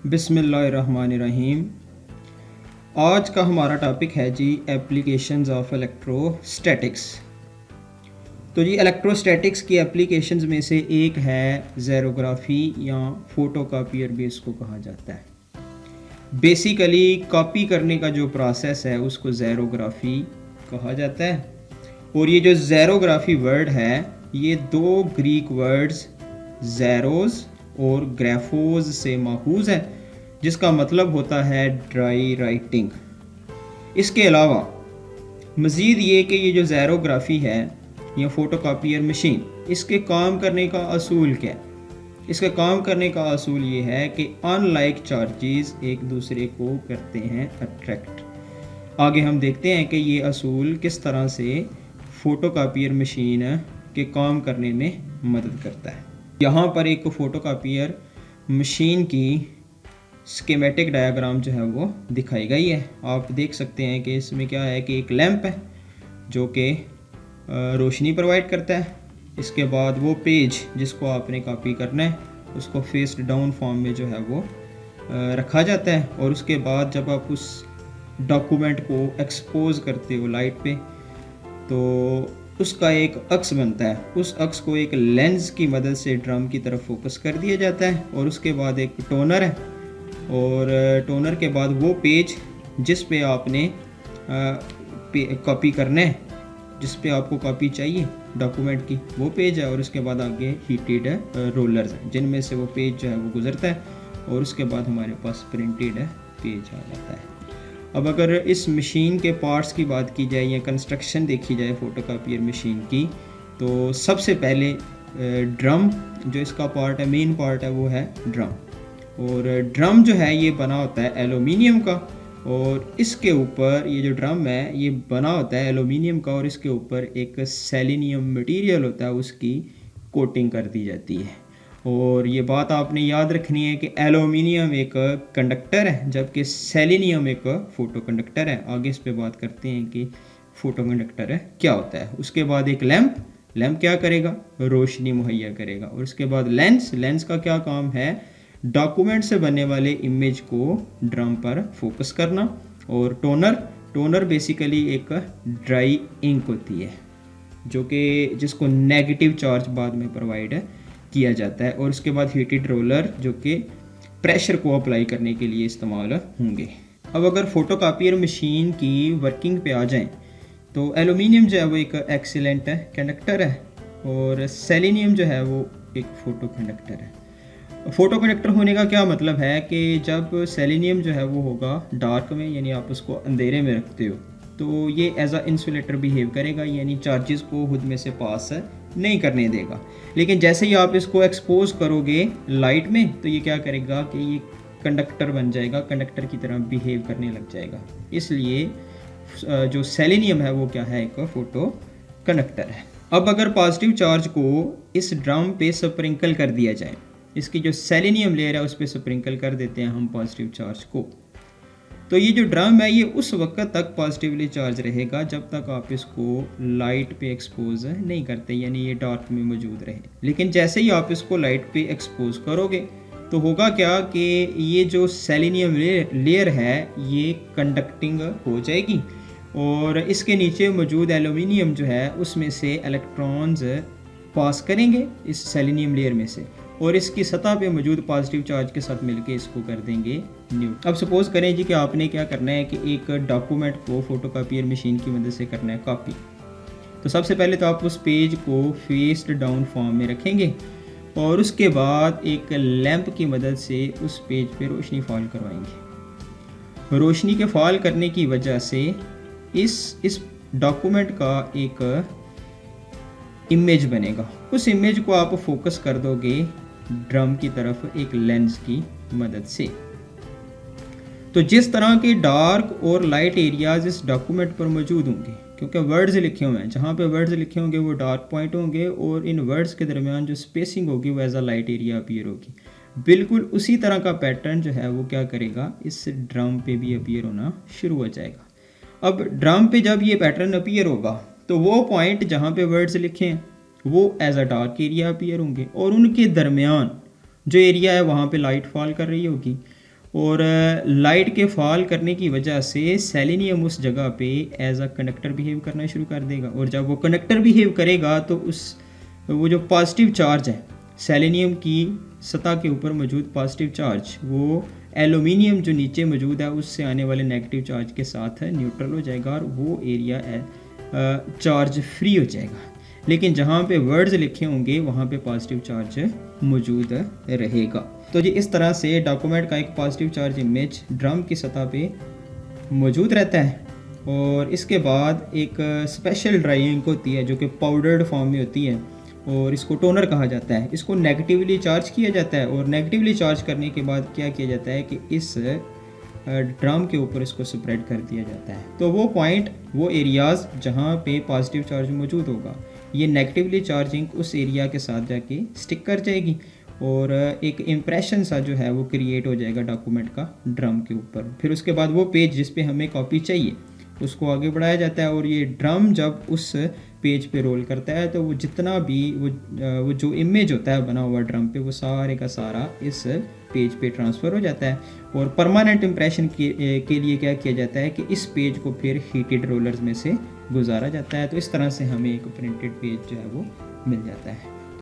बिस्मिल्लाहिर्रहमानिर्रहीम। आज का हमारा टॉपिक है जी एप्लीकेशंस ऑफ इलेक्ट्रोस्टैटिक्स। तो जी इलेक्ट्रोस्टैटिक्स की एप्लीकेशंस में से एक है ज़ेरोग्राफी या फ़ोटोकॉपियर भी इसको कहा जाता है। बेसिकली कॉपी करने का जो प्रोसेस है उसको ज़ेरोग्राफी कहा जाता है। और ये जो ज़ेरोग्राफी वर्ड है ये दो ग्रीक वर्ड्स ज़ेरोस और ग्राफोस से माखूज़ है, जिसका मतलब होता है ड्राई राइटिंग। इसके अलावा मज़ीद ये कि ये जो ज़ेरोग्राफी है या फ़ोटोकॉपियर मशीन, इसके काम करने का असूल क्या है? इसके काम करने का असूल ये है कि अनलाइक चार्जेस एक दूसरे को करते हैं अट्रैक्ट। आगे हम देखते हैं कि ये असूल किस तरह से फ़ोटोकॉपियर मशीन के काम करने में मदद करता है। यहाँ पर एक फ़ोटोकॉपियर मशीन की स्कीमेटिक डायग्राम जो है वो दिखाई गई है। आप देख सकते हैं कि इसमें क्या है कि एक लैंप है जो कि रोशनी प्रोवाइड करता है। इसके बाद वो पेज जिसको आपने कॉपी करना है उसको फेस डाउन फॉर्म में जो है वो रखा जाता है। और उसके बाद जब आप उस डॉक्यूमेंट को एक्सपोज करते हो लाइट पे तो उसका एक अक्स बनता है। उस अक्स को एक लेंस की मदद से ड्रम की तरफ फोकस कर दिया जाता है। और उसके बाद एक टोनर है और टोनर के बाद वो पेज जिस पे आपने कॉपी करना है, जिस पे आपको कॉपी चाहिए डॉक्यूमेंट की, वो पेज है। और उसके बाद आगे हीटेड रोलर्स हैं जिनमें से वो पेज जो है वो गुजरता है और उसके बाद हमारे पास प्रिंटेड पेज आ जाता है। अब अगर इस मशीन के पार्ट्स की बात की जाए या कंस्ट्रक्शन देखी जाए फ़ोटोकॉपियर मशीन की, तो सबसे पहले ड्रम जो इसका पार्ट है, मेन पार्ट है, वो है ड्रम। और ड्रम जो है ये बना होता है एलुमिनियम का और इसके ऊपर ये जो ड्रम है ये बना होता है एलुमिनियम का और इसके ऊपर एक सेलेनियम मटेरियल होता है, उसकी कोटिंग कर दी जाती है। और ये बात आपने याद रखनी है कि एलुमिनियम एक कंडक्टर है जबकि सेलेनियम एक फ़ोटो कंडक्टर है। आगे इस पे बात करते हैं कि फ़ोटो कंडक्टर है क्या होता है। उसके बाद एक लैंप क्या करेगा? रोशनी मुहैया करेगा। और उसके बाद लेंस का क्या काम है? डॉक्यूमेंट से बनने वाले इमेज को ड्रम पर फोकस करना। और टोनर बेसिकली एक ड्राई इंक होती है जो कि जिसको नेगेटिव चार्ज बाद में प्रोवाइड किया जाता है। और उसके बाद हीटेड रोलर जो कि प्रेशर को अप्लाई करने के लिए इस्तेमाल होंगे। अब अगर फ़ोटोकॉपियर मशीन की वर्किंग पे आ जाएं तो एलुमिनियम जो है वो एक एक्सीलेंट कंडक्टर है और सेलेनियम जो है वो एक फ़ोटो कंडक्टर है। फ़ोटो कंडक्टर होने का क्या मतलब है कि जब सेलेनियम जो है वो होगा डार्क में, यानी आप उसको अंधेरे में रखते हो, तो ये एज अ इंसुलेटर बिहेव करेगा, यानी चार्जेस को खुद में से पास नहीं करने देगा। लेकिन जैसे ही आप इसको एक्सपोज करोगे लाइट में तो ये क्या करेगा कि ये कंडक्टर बन जाएगा, कंडक्टर की तरह बिहेव करने लग जाएगा। इसलिए जो सेलेनियम है वो क्या है? एक फ़ोटो कंडक्टर है। अब अगर पॉजिटिव चार्ज को इस ड्रम पे स्प्रिंकल कर दिया जाए, इसकी जो सेलेनियम लेयर है उस पर स्प्रिंकल कर देते हैं हम पॉजिटिव चार्ज को, तो ये जो ड्रम है ये उस वक्त तक पॉजिटिवली चार्ज रहेगा जब तक आप इसको लाइट पे एक्सपोज नहीं करते, यानी ये डार्क में मौजूद रहे। लेकिन जैसे ही आप इसको लाइट पे एक्सपोज करोगे तो होगा क्या कि ये जो सेलेनियम लेयर है ये कंडक्टिंग हो जाएगी और इसके नीचे मौजूद एल्यूमिनियम जो है उसमें से इलेक्ट्रॉन्स पास करेंगे इस सेलेनियम लेयर में से और इसकी सतह पे मौजूद पॉजिटिव चार्ज के साथ मिलके इसको कर देंगे न्यूट्रल। अब सपोज करें जी कि आपने क्या करना है कि एक डॉक्यूमेंट को फ़ोटोकॉपियर मशीन की मदद से करना है कॉपी। तो सबसे पहले तो आप उस पेज को फेस्ड डाउन फॉर्म में रखेंगे और उसके बाद एक लैंप की मदद से उस पेज पे रोशनी फॉल करवाएंगे। रोशनी के फॉल करने की वजह से इस डॉक्यूमेंट का एक इमेज बनेगा। उस इमेज को आप फोकस कर दोगे ड्रम की तरफ एक लेंस की मदद से। तो जिस तरह के डार्क और लाइट एरियाज इस डॉक्यूमेंट पर मौजूद होंगे, क्योंकि वर्ड्स लिखे हुए हैं, जहाँ पे वर्ड्स लिखे होंगे वो डार्क पॉइंट होंगे और इन वर्ड्स के दरमियान जो स्पेसिंग होगी वो as a light area appear होगी। बिल्कुल उसी तरह का पैटर्न जो है वो क्या करेगा, इस ड्रम पे भी अपीयर होना शुरू हो जाएगा। अब ड्रम पे जब ये पैटर्न अपीयर होगा तो वो पॉइंट जहाँ पे वर्ड्स लिखे हैं वो as a dark area appear होंगे और उनके दरमियान जो एरिया है वहाँ पे लाइट फॉल कर रही होगी और लाइट के फॉल करने की वजह से सेलेनियम उस जगह पे एज अ कंडक्टर बिहेव करना शुरू कर देगा, और जब वो कंडक्टर बिहेव करेगा तो वो जो पॉजिटिव चार्ज है सेलेनियम की सतह के ऊपर मौजूद पॉजिटिव चार्ज, वो एलुमिनियम जो नीचे मौजूद है उससे आने वाले नेगेटिव चार्ज के साथ न्यूट्रल हो जाएगा और वो एरिया चार्ज फ्री हो जाएगा। लेकिन जहाँ पे वर्ड्स लिखे होंगे वहाँ पे पॉजिटिव चार्ज मौजूद रहेगा। तो जी इस तरह से डॉक्यूमेंट का एक पॉजिटिव चार्ज इमेज ड्रम की सतह पे मौजूद रहता है, और इसके बाद एक स्पेशल ड्राई इंक होती है जो कि पाउडर्ड फॉर्म में होती है, और इसको टोनर कहा जाता है। इसको नेगेटिवली चार्ज किया जाता है, और नेगेटिवली चार्ज करने के बाद क्या किया जाता है कि इस ड्रम के ऊपर इसको स्प्रेड कर दिया जाता है। तो वो पॉइंट, वो एरियाज़ जहाँ पे पॉजिटिव चार्ज मौजूद होगा, ये नेगेटिवली चार्जिंग उस एरिया के साथ जाके स्टिक कर जाएगी, और एक इम्प्रेशन सा जो है वो क्रिएट हो जाएगा डॉक्यूमेंट का ड्रम के ऊपर। फिर उसके बाद वो पेज जिस पे हमें कॉपी चाहिए उसको आगे बढ़ाया जाता है, और ये ड्रम जब उस पेज पे रोल करता है तो वो जितना भी वो जो इमेज होता है बना हुआ ड्रम पे, वो सारे का सारा इस पेज पे ट्रांसफ़र हो जाता है। और परमानेंट इम्प्रेशन के लिए क्या किया जाता है कि इस पेज को फिर हीटेड रोलर्स में से गुजारा जाता है। तो इस तरह से हमें एक प्रिंटेड पेज जो है वो मिल जाता है।